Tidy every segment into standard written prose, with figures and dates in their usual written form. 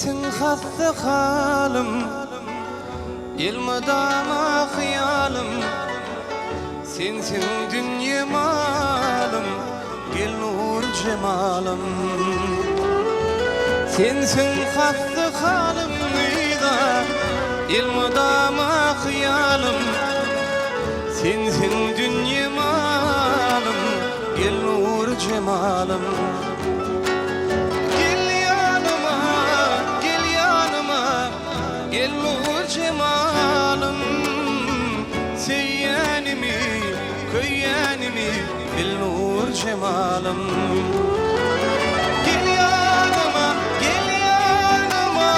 Sensin hasta halim, ilmidama hiyalim. Sensin dünya malim, gel nur cemalim. Sensin hasta halim, ilmidama hiyalim. Sensin dünya malim, gel nur cemalim. Gel nur cemalım, seyyanimi, köyyanimi, bil nur cemalım. Gel yanıma, gel yanıma,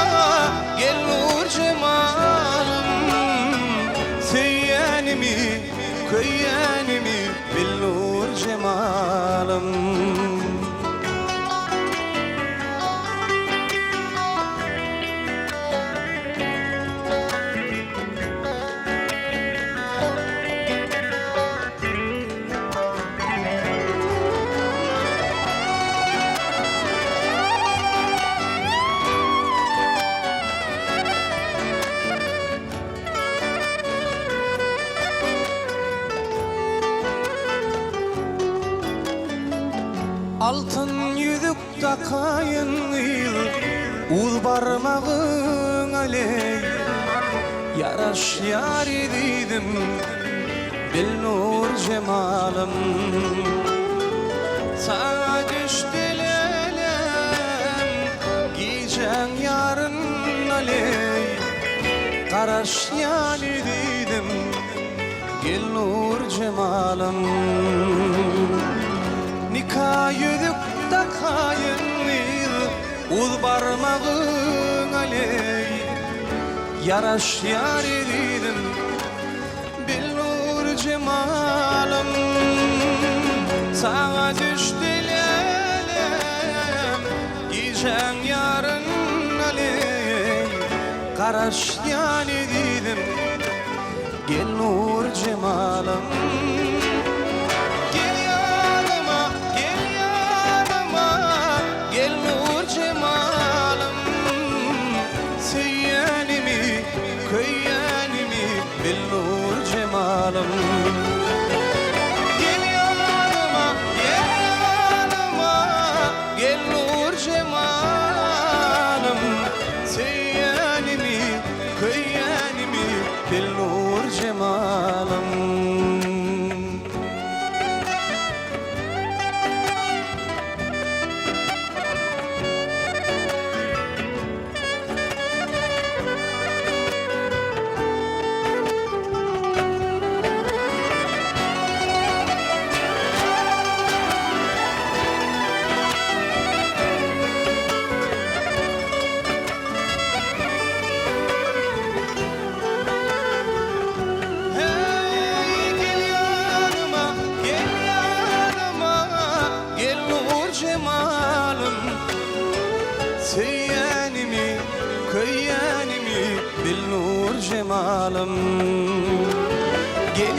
gel nur cemalım, seyyanimi, köyyanimi, bil nur cemalım. Altın yüzük takayın, ul barmağın aley. Yaraş yar ediydim, bil nur cemalım. Sana düştü lelem, giyeceksin yarın aley. Karaş yar ediydim, gel nur cemalım. Nikah yüzük takayın, ul barmağın aley. Yaraş yar ediydim, bil nur cemalım. Sana düştü lelem, giyeceksin yarın aley. Karaş yar ediydim, gel nur cemalım. Köyyanimi, bil nur cemalım. Gel yanıma, gel yanıma, gel nur cemalım. Seyyanimi, köyyanimi, bil nur cemalım. Seyyanimi, köyyanimi, bil nur cemalım. Gel